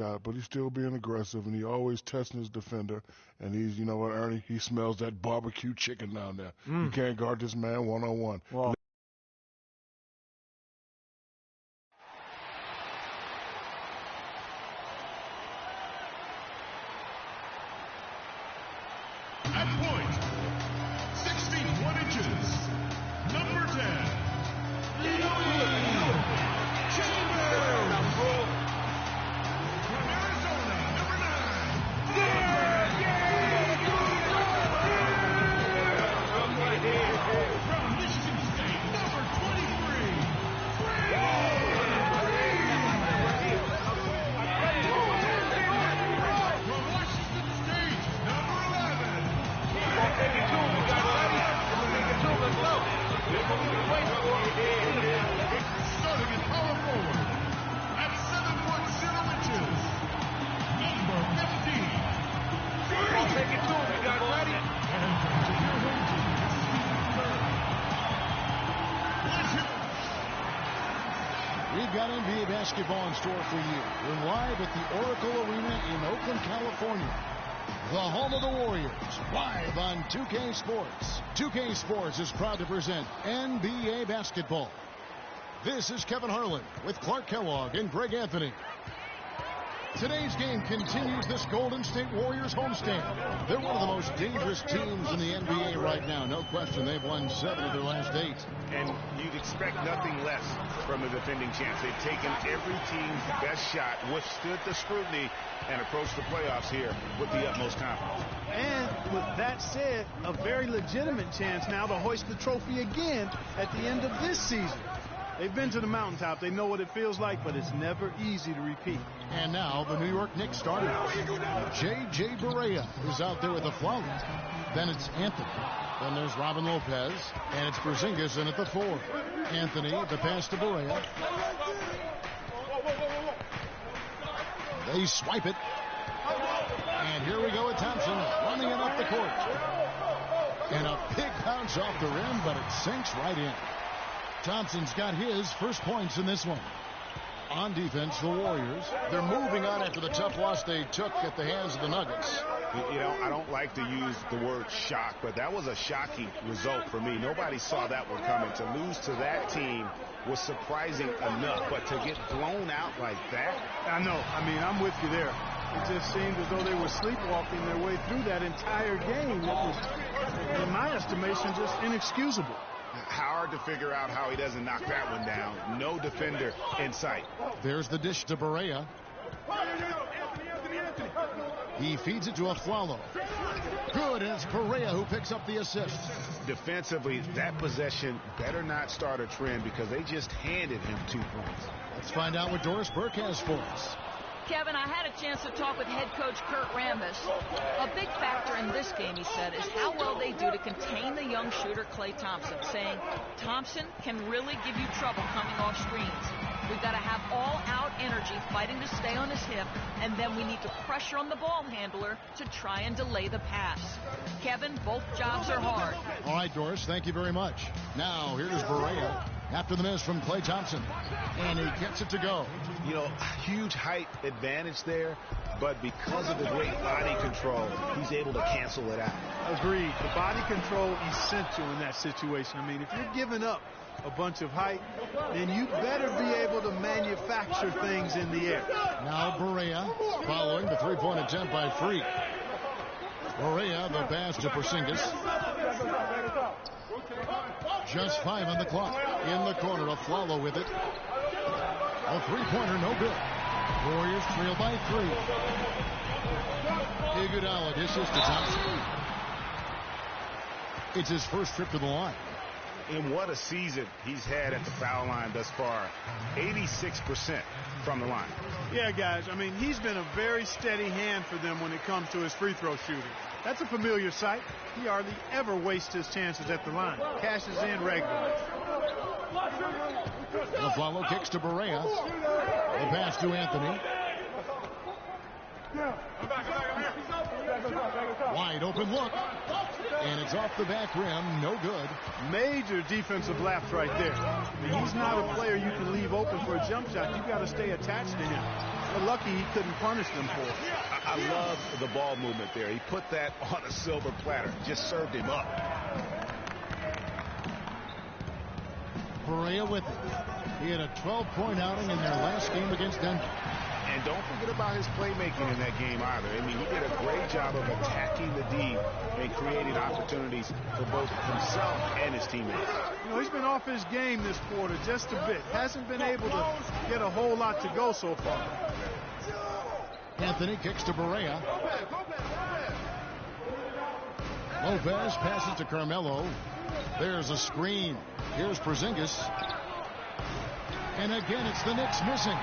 But he's still being aggressive, and he always testing his defender. And he's, you know what, Ernie, he smells that barbecue chicken down there. You can't guard this man one-on-one. Well, at point, 61 inches, number 10, starting at power forward, at 7'0" number 15. I'll take it to him. You got ready? We've got NBA basketball in store for you. We're live at the Oracle Arena in Oakland, California. The home of the Warriors, live on 2K Sports. 2K Sports is proud to present NBA basketball. This is Kevin Harlan with Clark Kellogg and Greg Anthony. Today's game continues this Golden State Warriors homestand. They're one of the most dangerous teams in the NBA right now. No question, they've won 7 of their last 8. And you'd expect nothing less from a defending champs. They've taken every team's best shot, withstood the scrutiny, and approached the playoffs here with the utmost confidence. and with that said, a very legitimate chance now to hoist the trophy again at the end of this season. They've been to the mountaintop. They know what it feels like, but it's never easy to repeat. And now the New York Knicks starters. J.J. Barea is out there with a foul. Then it's Anthony. Then there's Robin Lopez. And it's Porzingis in at the 4. Anthony, the pass to Barea. They swipe it. And here we go with Thompson running it up the court. And a big bounce off the rim, but it sinks right in. Thompson's got his first points in this one. On defense, the Warriors, they're moving on after the tough loss they took at the hands of the Nuggets. You know, I don't like to use the word shock, but that was a shocking result for me. Nobody saw that one coming. To lose to that team was surprising enough, but to get blown out like that? I know. I mean, I'm with you there. It just seemed as though they were sleepwalking their way through that entire game. It was, in my estimation, just inexcusable. Hard to figure out how he doesn't knock that one down. No defender in sight. There's the dish to Barea. He feeds it to Afflalo. Good, and it's Barea who picks up the assist. Defensively, that possession better not start a trend because they just handed him 2 points. Let's find out what Doris Burke has for us. Kevin, I had a chance to talk with head coach Kurt Rambis. A big factor in this game, he said, is how well they do to contain the young shooter Klay Thompson, saying Thompson can really give you trouble coming off screens. We've got to have all-out energy fighting to stay on his hip, and then we need to pressure on the ball handler to try and delay the pass. Kevin, both jobs are hard. All right, Doris, thank you very much. Now, here's Barea after the miss from Klay Thompson. And he gets it to go. You know, huge height advantage there, but because of the great body control, he's able to cancel it out. Agreed. The body control essential in that situation. I mean, if you're giving up a bunch of height, then you better be able to manufacture things in the air. Now Barea following the three-point attempt by Freak. Barea, the pass to Porzingis. Just 5 on the clock. In the corner, Afflalo with it. A three-pointer, no good. Warriors trail by 3. Iguodala dishes to Thompson. It's his first trip to the line. And what a season he's had at the foul line thus far. 86% from the line. Yeah, guys, I mean, he's been a very steady hand for them when it comes to his free throw shooting. That's a familiar sight. He hardly ever wastes his chances at the line. Cashes in regularly. Afflalo kicks to Barea. The pass to Anthony. Wide open look. And it's off the back rim. No good. Major defensive lapse right there. I mean, he's not a player you can leave open for a jump shot. You've got to stay attached to him. They're lucky he couldn't punish them for it. I love the ball movement there. He put that on a silver platter. Just served him up. Perea with it. He had a 12-point outing in their last game against Denver. And don't forget about his playmaking in that game either. I mean, he did a great job of attacking the D and creating opportunities for both himself and his teammates. You know, he's been off his game this quarter just a bit. Hasn't been able to get a whole lot to go so far. Anthony kicks to Perea. Lopez passes to Carmelo. There's a screen. Here's Porzingis. And again, it's the Knicks missing.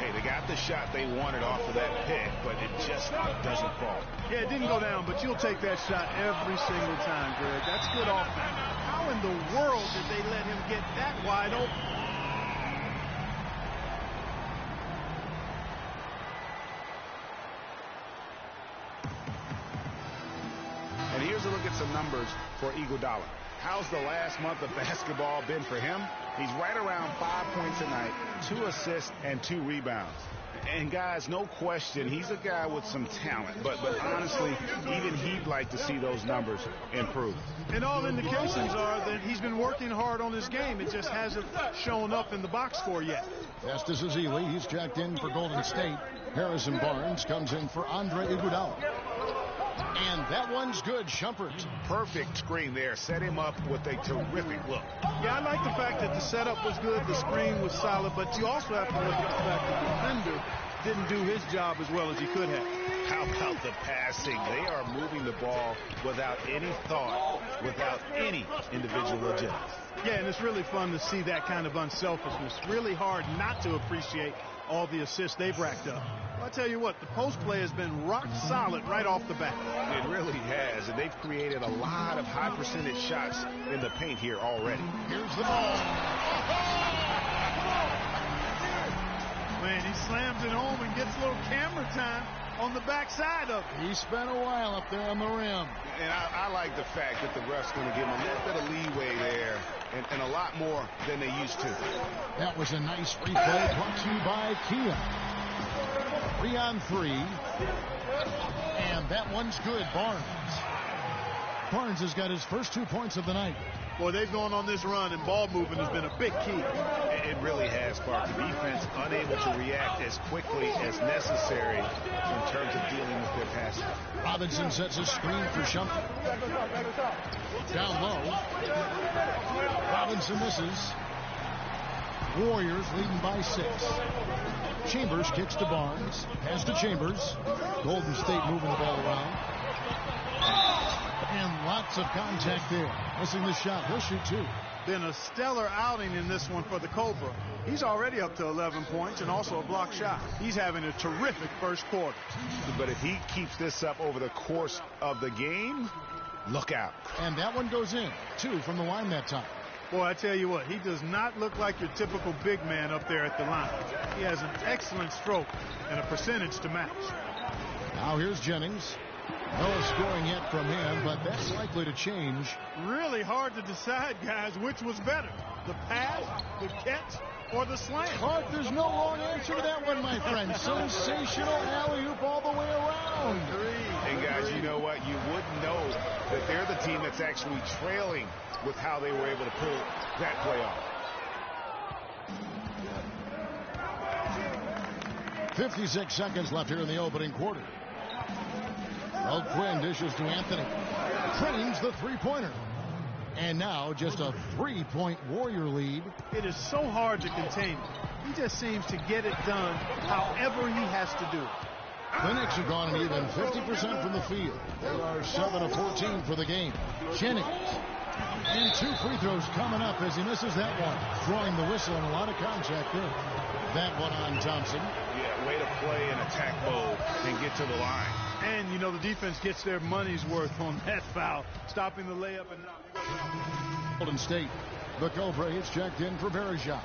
Hey, they got the shot they wanted off of that pick, but it just doesn't fall. Yeah, it didn't go down, but you'll take that shot every single time, Greg. That's good offense. How in the world did they let him get that wide open? And here's a look at some numbers for Iguodala. How's the last month of basketball been for him? He's right around 5 points a night, 2 assists, and 2 rebounds. And guys, no question, he's a guy with some talent. But honestly, even he'd like to see those numbers improve. And all indications are that he's been working hard on his game. It just hasn't shown up in the box score yet. Festus Ezeli, he's checked in for Golden State. Harrison Barnes comes in for Andre Iguodala. And that one's good. Shumpert. Perfect screen there. Set him up with a terrific look. Yeah, I like the fact that the setup was good, the screen was solid, but you also have to look at the fact that the defender didn't do his job as well as he could have. How about the passing? They are moving the ball without any thought, without any individual agenda. Yeah, and it's really fun to see that kind of unselfishness. Really hard not to appreciate all the assists they've racked up. Well, I tell you what, the post play has been rock solid right off the bat. It really has, and they've created a lot of high percentage shots in the paint here already. Here's the ball. Man, he slams it home and gets a little camera time on the backside of it. He spent a while up there on the rim. And I like the fact that the ref's going to give him a little bit of leeway there and a lot more than they used to. That was a nice replay brought to you by Kia. 3 on 3. And that one's good. Barnes has got his first 2 points of the night. Boy, they've gone on this run, and ball movement has been a big key. It really has, Clark. The defense unable to react as quickly as necessary in terms of dealing with their passing. Robinson sets a screen for Shumpert. Down low. Robinson misses. Warriors leading by 6. Chambers kicks to Barnes. Pass to Chambers. Golden State moving the ball around. And lots of contact there. Missing the shot. He'll shoot 2. Been a stellar outing in this one for the Cobra. He's already up to 11 points and also a block shot. He's having a terrific first quarter. But if he keeps this up over the course of the game, look out. And that one goes in. 2 from the line that time. Boy, I tell you what, he does not look like your typical big man up there at the line. He has an excellent stroke and a percentage to match. Now here's Jennings. No scoring yet from him, but that's likely to change. Really hard to decide, guys, which was better. The pass, the catch, or the slam. Clark, there's no wrong answer to that one, my friend. Sensational alley-oop all the way around. And guys, you know what? You wouldn't know that they're the team that's actually trailing with how they were able to pull that play off. 56 seconds left here in the opening quarter. Well, Quinn dishes to Anthony. Trains the three-pointer. And now just a 3-point Warrior lead. It is so hard to contain him. He just seems to get it done however he has to do it. The Knicks have gone an even 50% from the field. They are 7 of 14 for the game. Jennings. And 2 free throws coming up as he misses that one. Throwing the whistle and a lot of contact there. That one on Thompson. Yeah, way to play in attack mode and get to the line. And, you know, the defense gets their money's worth on that foul. Stopping the layup and not. Golden State. The Cobra is checked in for Bergeron.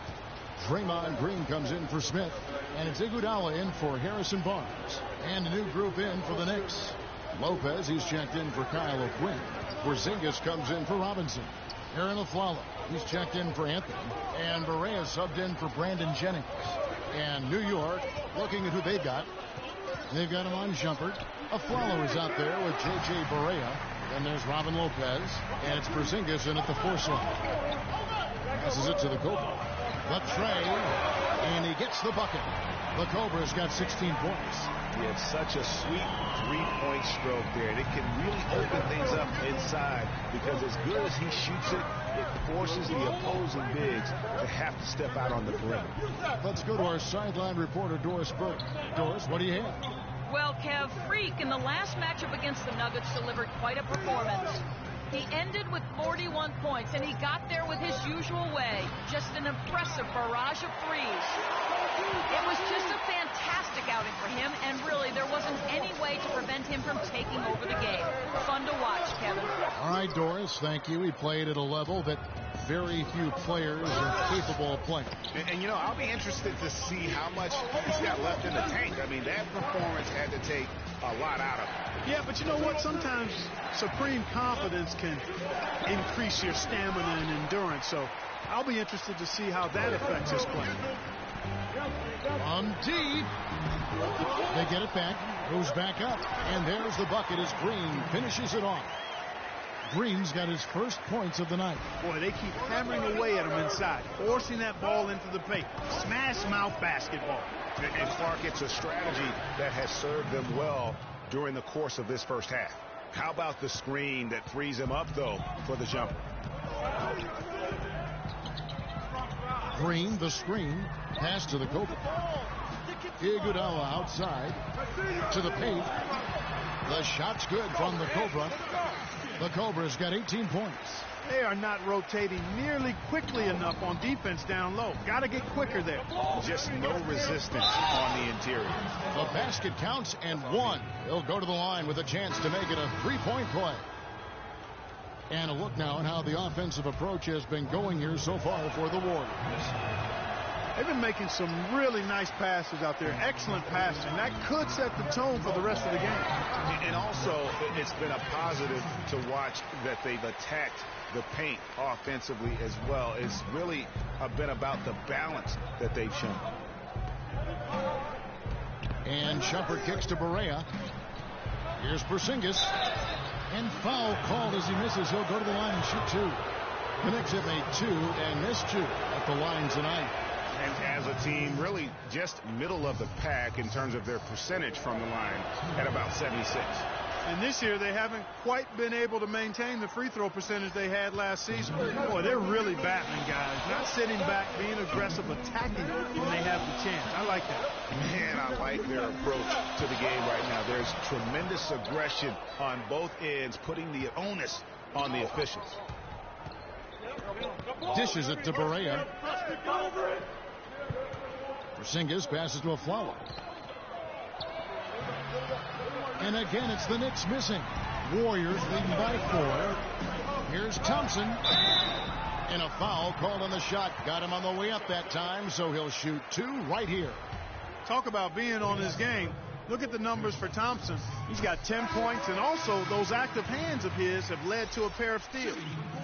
Draymond Green comes in for Smith. And it's Iguodala in for Harrison Barnes. And a new group in for the Knicks. Lopez, he's checked in for Kyle O'Quinn. Porzingis comes in for Robinson. Aaron Aflalo, he's checked in for Anthony. And Berea subbed in for Brandon Jennings. And New York, looking at who they've got. They've got him on jumper. A follow is out there with J.J. Barea. Then there's Robin Lopez. And it's Porzingis in at the force line. Passes it to the Cobra. The tray. And he gets the bucket. The Cobra's got 16 points. He had such a sweet three-point stroke there. And it can really open things up inside because as good as he shoots it, it forces the opposing bigs to have to step out on the perimeter. Let's go to our sideline reporter, Doris Burke. Doris, what do you have? Well, Kev, Freak in the last matchup against the Nuggets delivered quite a performance. He ended with 41 points, and he got there with his usual way. Just an impressive barrage of threes. It was just a fantastic outing for him, and really, there wasn't any way to prevent him from taking over the game. Fun to watch, Kevin. All right, Doris, thank you. He played at a level that very few players are capable of playing. And you know, I'll be interested to see how much he's got left in the tank. I mean, that performance had to take a lot out of him. Yeah, but you know what? Sometimes supreme confidence can increase your stamina and endurance. So I'll be interested to see how that affects his play. On deep. They get it back. Goes back up. And there's the bucket as Green finishes it off. Green's got his first points of the night. Boy, they keep hammering away at him inside, forcing that ball into the paint. Smash mouth basketball. And Clark, it's a strategy that has served them well during the course of this first half. How about the screen that frees him up, though, for the jumper? Green, the screen. Pass to the Cobra. Iguodala outside. To the paint. The shot's good from the Cobra. The Cobra's got 18 points. They are not rotating nearly quickly enough on defense down low. Got to get quicker there. Just no resistance on the interior. The basket counts and one. He'll go to the line with a chance to make it a three-point play. And a look now at how the offensive approach has been going here so far for the Warriors. They've been making some really nice passes out there. Excellent passing. That could set the tone for the rest of the game. And also, it's been a positive to watch that they've attacked the paint offensively as well. It's really been about the balance that they've shown. And Shumpert kicks to Barea. Here's Porzingis. And foul called as he misses. He'll go to the line and shoot two. The Knicks have made two and missed two at the line tonight. And as a team, really just middle of the pack in terms of their percentage from the line at about 76. And this year, they haven't quite been able to maintain the free throw percentage they had last season. Boy, they're really battling, guys. Not sitting back, being aggressive, attacking when they have the chance. I like that. Man, I like their approach to the game right now. There's tremendous aggression on both ends, putting the onus on the officials. Dishes it to Barea. Porzingis passes to a Flower. And again, it's the Knicks missing. Warriors leading by 4. Here's Thompson. And a foul called on the shot. Got him on the way up that time, so he'll shoot two right here. Talk about being on his game. Look at the numbers for Thompson. He's got 10 points, and also those active hands of his have led to a pair of steals.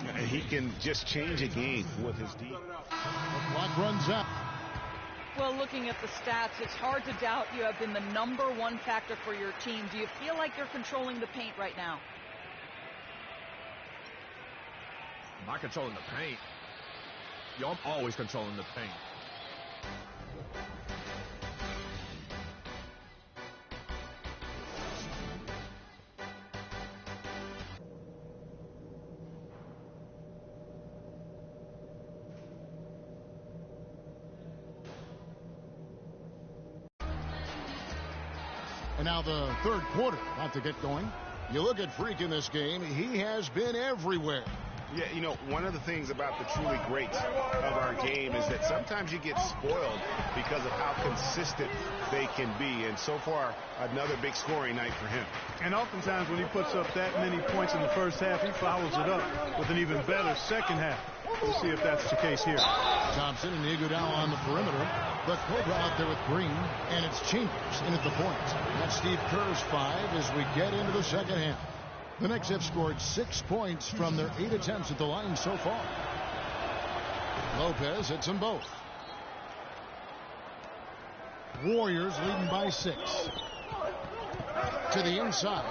And he can just change a game with his D. The clock runs out. Well, looking at the stats, it's hard to doubt you have been the #1 factor for your team. Do you feel like you're controlling the paint right now? Am I controlling the paint? Yo, I'm always controlling the paint. And now the third quarter about to get going. You look at Freak in this game, he has been everywhere. Yeah, you know, one of the things about the truly greats of our game is that sometimes you get spoiled because of how consistent they can be. And so far, another big scoring night for him. And oftentimes when he puts up that many points in the first half, he follows it up with an even better second half. We'll see if that's the case here. Thompson and Iguodala on the perimeter. The Cobra out there with Green, and it's Chambers in at the point. That's Steve Kerr's 5 as we get into the second half. The Knicks have scored 6 points from their 8 attempts at the line so far. Lopez hits them both. Warriors leading by 6. To the inside.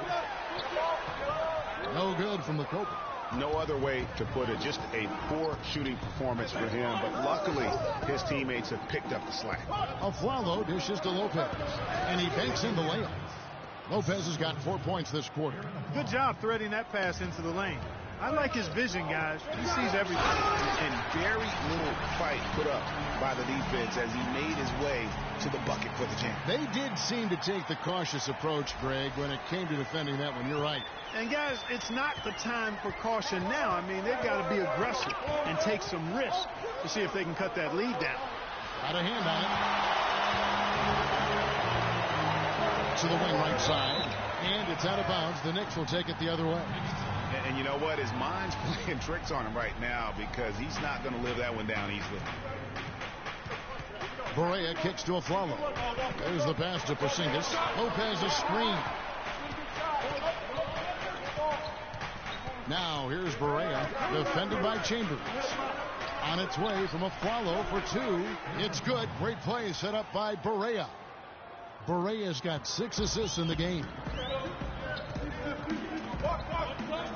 No good from the Cobra. No other way to put it. Just a poor shooting performance for him. But luckily, his teammates have picked up the slack. Aflalo dishes to Lopez. And he banks in the layup. Lopez has got 4 points this quarter. Good job threading that pass into the lane. I like his vision, guys. He sees everything. And very little fight put up by the defense as he made his way to the bucket for the jam. They did seem to take the cautious approach, Greg, when it came to defending that one. You're right. And, guys, it's not the time for caution now. I mean, they've got to be aggressive and take some risks to see if they can cut that lead down. Got a hand on it. To the wing right side. And it's out of bounds. The Knicks will take it the other way. And you know what? His mind's playing tricks on him right now because he's not going to live that one down easily. Barea kicks to Aflalo. There's the pass to Porzingis. Lopez a screen. Now here's Barea, defended by Chambers. On its way from Aflalo for 2. It's good. Great play set up by Barea. Barea's got 6 assists in the game.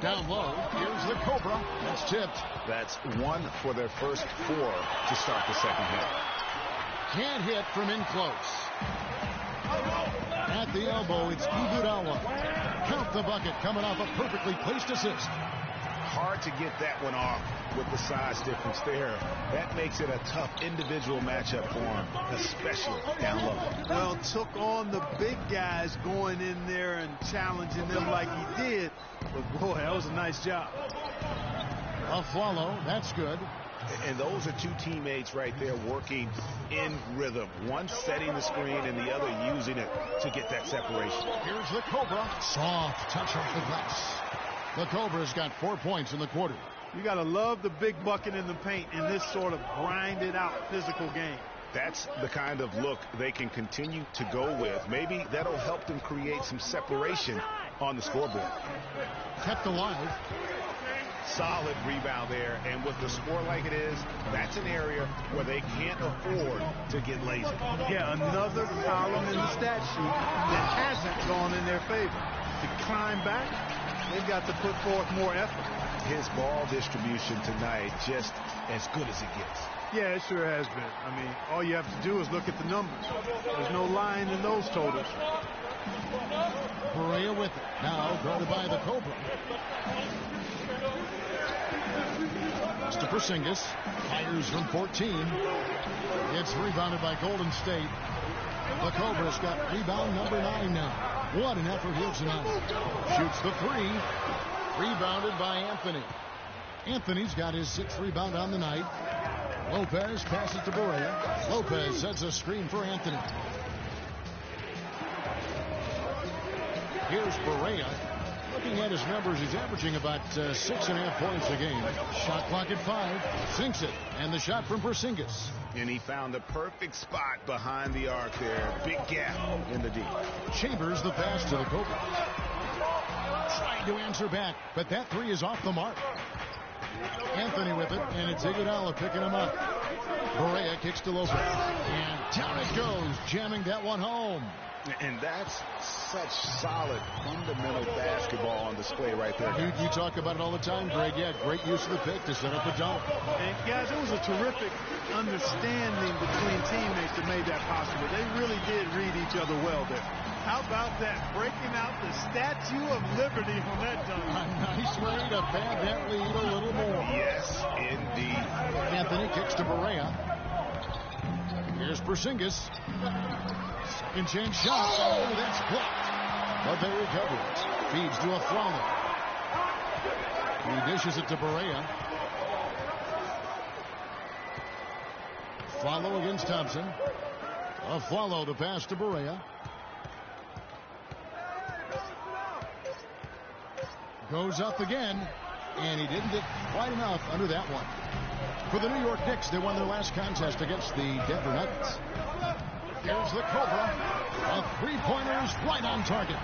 Down low, here's the Cobra. That's tipped. That's 1 for their first 4 to start the second half. Can't hit from in close. At the elbow, it's Iguodala. Count the bucket, coming off a perfectly placed assist. Hard to get that one off with the size difference there. That makes it a tough individual matchup for him, especially down low. Well, took on the big guys going in there and challenging them like he did. But, boy, that was a nice job. Aflalo, that's good. And those are 2 teammates right there working in rhythm. One setting the screen and the other using it to get that separation. Here's the Cobra. Soft touch off the glass. The Cobra's got 4 points in the quarter. You got to love the big bucket in the paint in this sort of grinded out physical game. That's the kind of look they can continue to go with. Maybe that'll help them create some separation on the scoreboard. Kept alive. Solid rebound there, and with the score like it is, that's an area where they can't afford to get lazy. Yeah, another column in the stat sheet that hasn't gone in their favor. To climb back, they've got to put forth more effort. His ball distribution tonight just as good as it gets. Yeah, it sure has been. I mean, all you have to do is look at the numbers. There's no lying in those totals. Barea with it. Now guarded by the Cobra. It's to Porzingis. Fires from 14. It's rebounded by Golden State. The Cobra's got rebound number 9 now. What an effort here tonight. Shoots the 3. Rebounded by Anthony. Anthony's got his 6th rebound on the night. Lopez passes to Barea. Lopez sets a screen for Anthony. Here's Barea. Looking at his numbers, he's averaging about 6.5 points a game. Shot clock at 5. Sinks it. And the shot from Porzingis. And he found the perfect spot behind the arc there. Big gap in the D. Chambers the pass to the Cobra. Trying to answer back, but that 3 is off the mark. Anthony with it, and it's Iguodala picking him up. Barea kicks to Lopez. And down it goes, jamming that one home. And that's such solid, fundamental basketball on display right there. You talk about it all the time, Greg. Yeah, great use of the pick to set up a dunk. And guys, it was a terrific understanding between teammates that made that possible. They really did read each other well there. How about that? Breaking out the Statue of Liberty on that dunk. A nice way to pad that lead a little more. Yes, indeed. Anthony kicks to Barea. Here's Porzingis. Second chance shot. Oh, that's blocked. But they recover it. Feeds to Aflalo. He dishes it to Barea. Aflalo against Thompson. Aflalo to pass to Barea. Goes up again, and he didn't get quite enough under that one. For the New York Knicks, they won their last contest against the Denver Nuggets. Here's the Cobra. A three-pointer's right on target.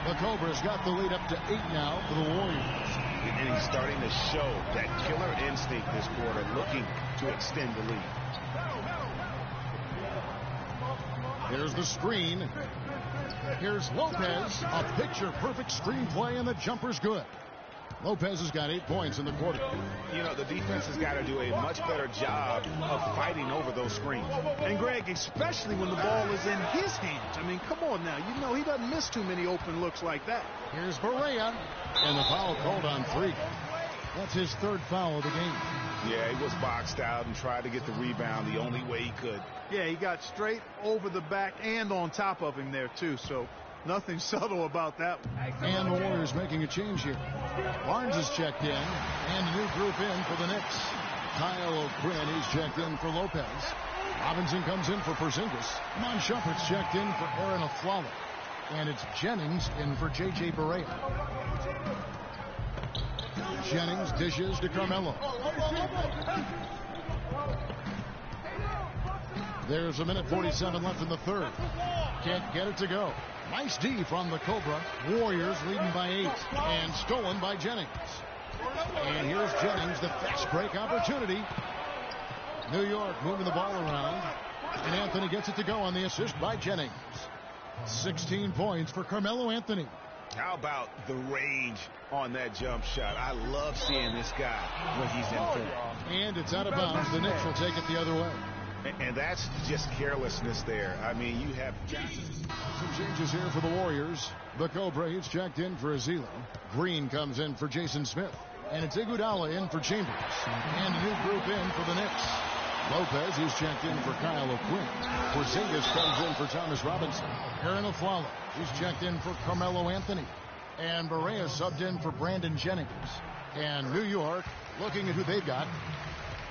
The Cobra's got the lead up to 8 now for the Warriors. And he's starting to show that killer instinct this quarter, looking to extend the lead. Here's the screen. Here's Lopez. A picture-perfect screenplay, and the jumper's good. Lopez has got 8 points in the quarter. You know, the defense has got to do a much better job of fighting over those screens. And, Greg, especially when the ball is in his hands. I mean, come on now. You know he doesn't miss too many open looks like that. Here's Barea. And the foul called on 3. That's his 3rd foul of the game. Yeah, he was boxed out and tried to get the rebound the only way he could. Yeah, he got straight over the back and on top of him there, too. So nothing subtle about that one. And the Warriors making a change here. Barnes is checked in, and a new group in for the Knicks. Kyle O'Quinn, he's checked in for Lopez. Robinson comes in for Porzingis. Mon Shumpert's checked in for Aaron Aflalo. And it's Jennings in for J.J. Barea. Jennings dishes to Carmelo. There's 1:47 left in the 3rd. Can't get it to go. Nice D from the Cobra. Warriors leading by 8 and stolen by Jennings. And here's Jennings, the fast break opportunity. New York moving the ball around. And Anthony gets it to go on the assist by Jennings. 16 points for Carmelo Anthony. How about the range on that jump shot? I love seeing this guy when he's in form. And it's out of bounds. The Knicks will take it the other way. And that's just carelessness there. I mean, you have some changes here for the Warriors. The Cobra, he's checked in for Azila. Green comes in for Jason Smith. And it's Iguodala in for Chambers. And a new group in for the Knicks. Lopez, he's checked in for Kyle O'Quinn. Porzingis comes in for Thomas Robinson. Aaron Aflalo, he's checked in for Carmelo Anthony. And Barea subbed in for Brandon Jennings. And New York, looking at who they've got.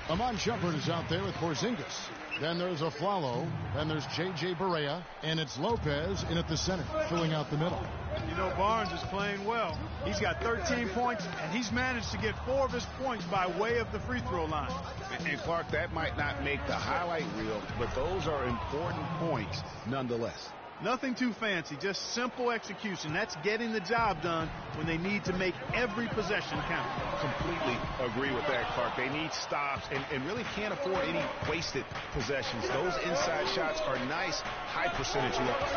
Amon Shumpert is out there with Porzingis. Then there's Aflalo. Then there's J.J. Barea. And it's Lopez in at the center, filling out the middle. You know, Barnes is playing well. He's got 13 points, and he's managed to get 4 of his points by way of the free throw line. And Clark, that might not make the highlight reel, but those are important points nonetheless. Nothing too fancy, just simple execution. That's getting the job done when they need to make every possession count. Completely agree with that, Clark. They need stops and really can't afford any wasted possessions. Those inside shots are nice, high percentage looks.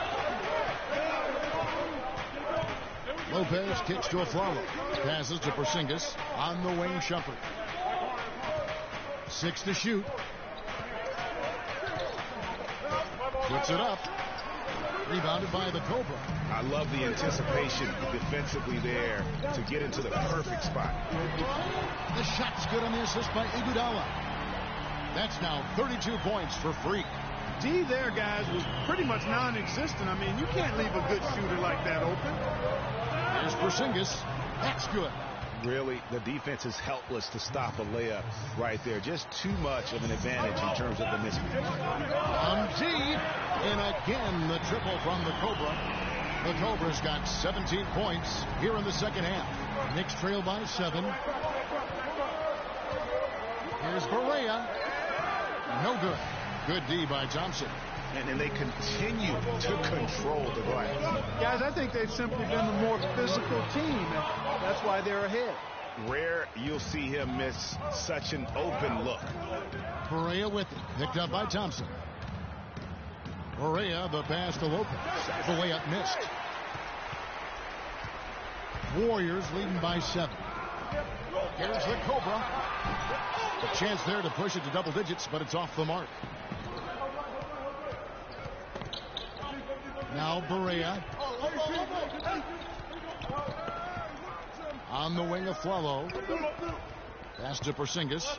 Lopez kicks to Aflalo. Passes to Porzingis. On the wing, Shumpert. 6 to shoot. Puts it up. Rebounded by the Cobra. I love the anticipation defensively there to get into the perfect spot. The shot's good on the assist by Iguodala. That's now 32 points for Freak. D there, guys, was pretty much non-existent. I mean, you can't leave a good shooter like that open. There's Porzingis. That's good. Really, the defense is helpless to stop a layup right there. Just too much of an advantage in terms of the mismatch. D, and again the triple from the Cobra. The Cobra's got 17 points here in the second half. Knicks trail by 7. Here's Barea. No good. Good D by Thompson. And they continue to control the glass. Guys, I think they've simply been the more physical team. That's why they're ahead. Rare you'll see him miss such an open look. Barea with it. Picked up by Thompson. Barea, the pass to Lopez. The layup missed. Warriors leading by 7. Here's the Cobra. A chance there to push it to double digits, but it's off the mark. Now Barea. On the wing of Aflalo. Pass to Porzingis.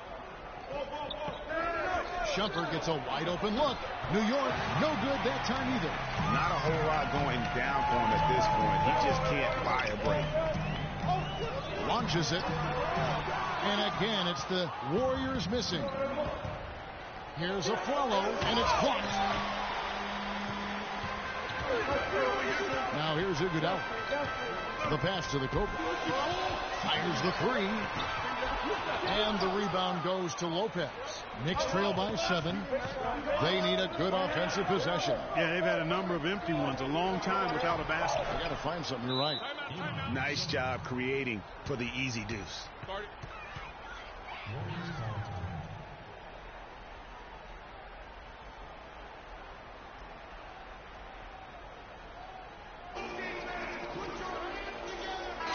Shumpert gets a wide open look. New York, no good that time either. Not a whole lot going down for him at this point. He just can't buy a break. Launches it. And again, it's the Warriors missing. Here's Aflalo, and it's blocked. Now here's Iguodala. The pass to the Cobra. Fires the 3. And the rebound goes to Lopez. Knicks trail by 7. They need a good offensive possession. Yeah, they've had a number of empty ones, a long time without a basket. They got to find something. You're right. Nice job creating for the easy deuce.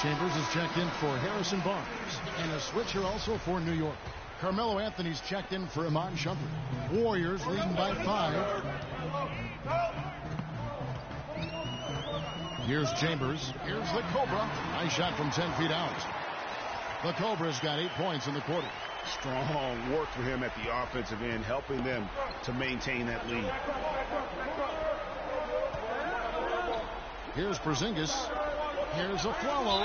Chambers is checked in for Harrison Barnes. And a switcher also for New York. Carmelo Anthony's checked in for Iman Shumpert. Warriors leading by 5. Here's Chambers. Here's the Cobra. Nice shot from 10 feet out. The Cobra's got 8 points in the quarter. Strong work for him at the offensive end, helping them to maintain that lead. Here's Porzingis. Here's a Flalo.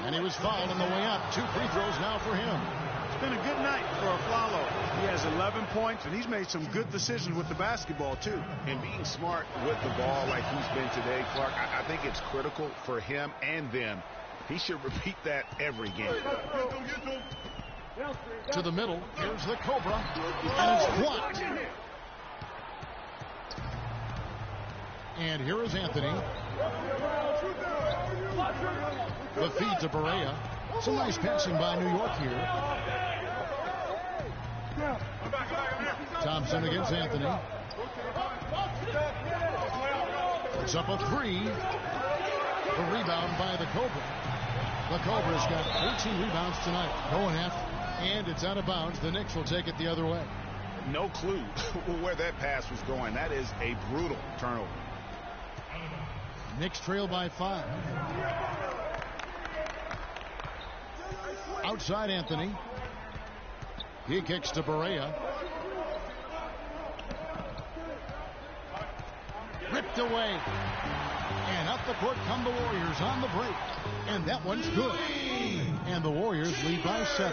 And he was fouled on the way up. 2 free throws now for him. It's been a good night for Flalo. He has 11 points, and he's made some good decisions with the basketball, too. And being smart with the ball like he's been today, Clark, I think it's critical for him and them. He should repeat that every game. To the middle. Here's the Cobra. And it's blocked. And here is Anthony. The feed to Barea. Some nice passing by New York here. Thompson against Anthony. It's up a 3. The rebound by the Cobra. The Cobra's got 13 rebounds tonight. Going after. And it's out of bounds. The Knicks will take it the other way. No clue where that pass was going. That is a brutal turnover. Knicks trail by 5. Outside Anthony. He kicks to Barea. Ripped away. And up the court come the Warriors on the break. And that one's good. And the Warriors lead by 7.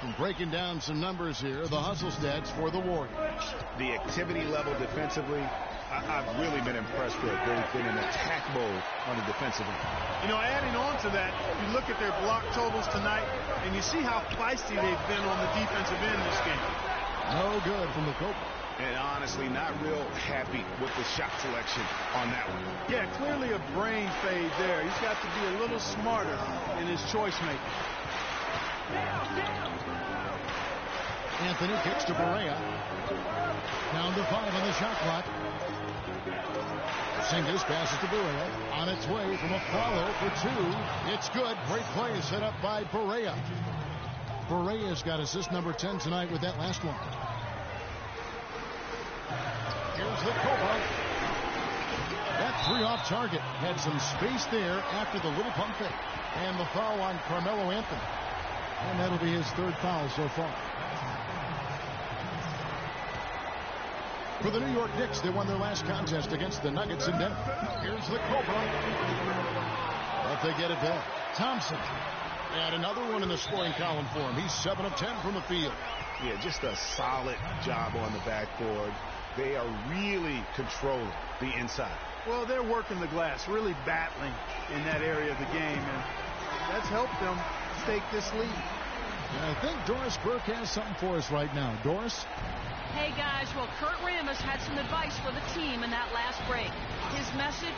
And breaking down some numbers here, the hustle stats for the Warriors. The activity level defensively, I've really been impressed with. They've been in attack mode on the defensive end. You know, adding on to that, you look at their block totals tonight, and you see how feisty they've been on the defensive end this game. No good from the Cobra. And honestly, not real happy with the shot selection on that one. Yeah, clearly a brain fade there. He's got to be a little smarter in his choice making. Anthony kicks to Barea. Down to 5 on the shot clock. Porzingis passes to Barea. On its way from a follow for 2. It's good. Great play set up by Barea. Barea's got assist number 10 tonight with that last one. Here's the Cobra. That 3 off target. Had some space there after the little pump fake. And the foul on Carmelo Anthony. And that'll be his 3rd foul so far. For the New York Knicks, they won their last contest against the Nuggets in Denver. Here's the Cobra. But they get it back. Thompson. And another one in the scoring column for him. He's 7 of 10 from the field. Yeah, just a solid job on the backboard. They are really controlling the inside. Well, they're working the glass, really battling in that area of the game, and that's helped them stake this lead. And I think Doris Burke has something for us right now. Doris? Hey, guys, well, Kurt Rambis had some advice for the team in that last break. His message,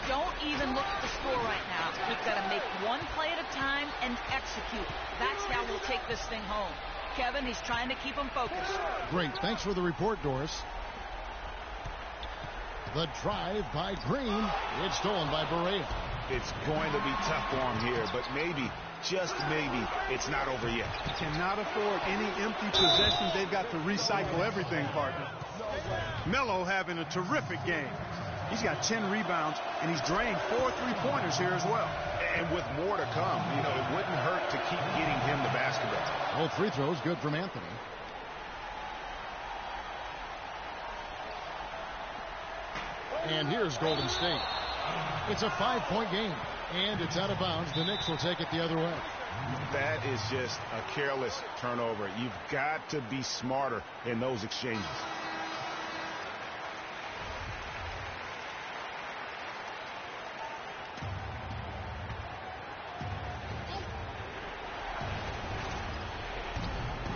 don't even look at the score right now. We've got to make one play at a time and execute. That's how we'll take this thing home. Kevin, he's trying to keep them focused. Great. Thanks for the report, Doris. The drive by Green. It's stolen by Barea. It's going to be tough for him here, but maybe, just maybe, it's not over yet. Cannot afford any empty possessions. They've got to recycle everything, partner. Melo having a terrific game. He's got 10 rebounds, and he's drained 4 3-pointers here as well. And with more to come, you know, it wouldn't hurt to keep getting him the basketball. Both free throws good from Anthony. And here's Golden State. It's a 5-point game, and it's out of bounds. The Knicks will take it the other way. That is just a careless turnover. You've got to be smarter in those exchanges.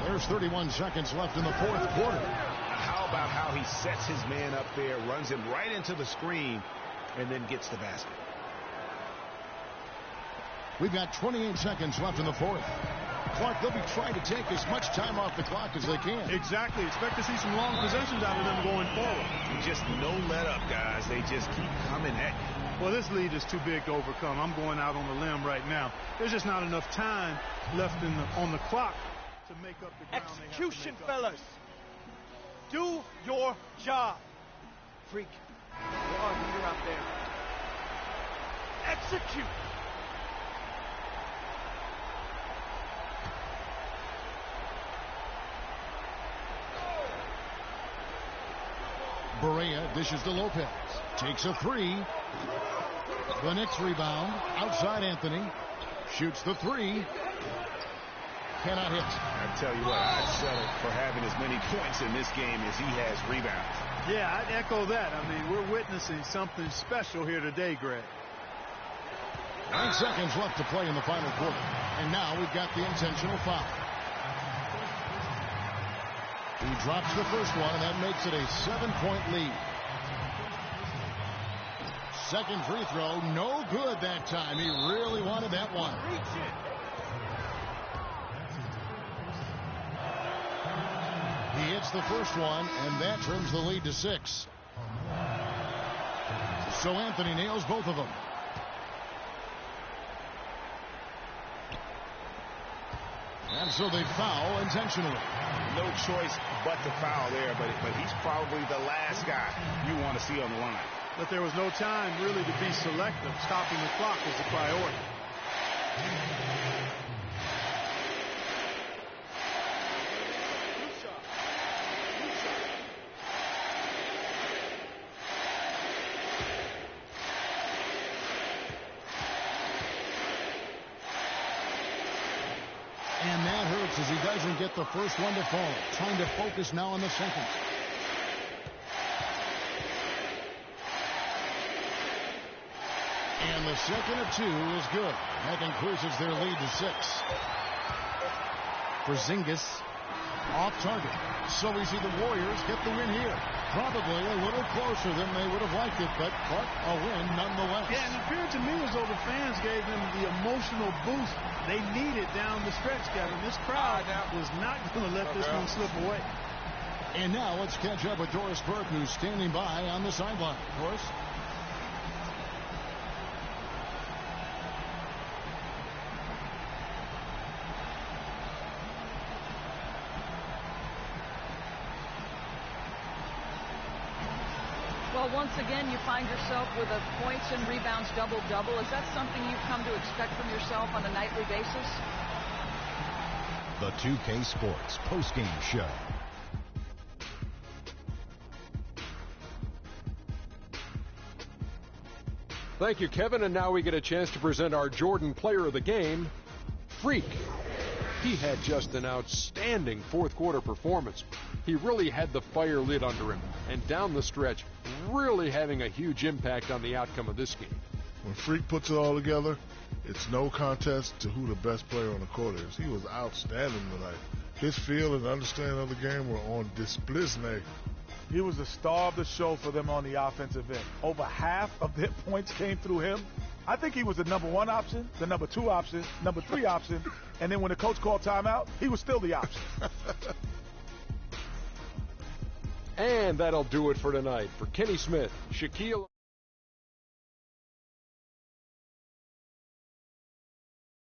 There's 31 seconds left in the 4th quarter. How about how he sets his man up there, runs him right into the screen, and then gets the basket. We've got 28 seconds left in the 4th. Clark, they'll be trying to take as much time off the clock as they can. Exactly. Expect to see some long possessions out of them going forward. Just no let up, guys. They just keep coming at you. Well, this lead is too big to overcome. I'm going out on the limb right now. There's just not enough time left on the clock to make up the ground. Execution, fellas. Do your job. Freak, you're our leader out there. Execute. Barea dishes to Lopez. Takes a three. The Knicks rebound. Outside Anthony. Shoots the three. Cannot hit. I tell you what, I'd settle for having as many points in this game as he has rebounds. Yeah, I'd echo that. I mean, we're witnessing something special here today, Greg. 9 seconds left to play in the final quarter. And now we've got the intentional foul. He drops the first one, and that makes it a 7-point lead. Second free throw, no good that time. He really wanted that one. Reach it. He hits the first one, and that turns the lead to 6. So Anthony nails both of them. And so they foul intentionally. No choice but to foul there, but he's probably the last guy you want to see on the line. But there was no time really to be selective. Stopping the clock is the priority. And that hurts as he doesn't get the first one to fall. Trying to focus now on the second. And the second of 2 is good. That increases their lead to 6. Porzingis off target. So we see the Warriors get the win here. Probably a little closer than they would have liked it, but a win nonetheless. Yeah, and it appeared to me as though the fans gave them the emotional boost they needed down the stretch, Kevin. This crowd was not going to let this one slip away. And now let's catch up with Doris Burke, who's standing by on the sideline. Doris? Well, once again, you find yourself with a points and rebounds double-double. Is that something you've come to expect from yourself on a nightly basis? The 2K Sports postgame show. Thank you, Kevin. And now we get a chance to present our Jordan Player of the Game, Freak. He had just an outstanding fourth quarter performance. He really had the fire lit under him, and down the stretch, really having a huge impact on the outcome of this game. When Freak puts it all together, it's no contest to who the best player on the court is. He was outstanding tonight. His feel and understanding of the game were on display. He was the star of the show for them on the offensive end. Over half of their points came through him. I think he was the number 1 option, the number 2 option, number 3 option, and then when the coach called timeout, he was still the option. And that'll do it for tonight. For Kenny Smith, Shaquille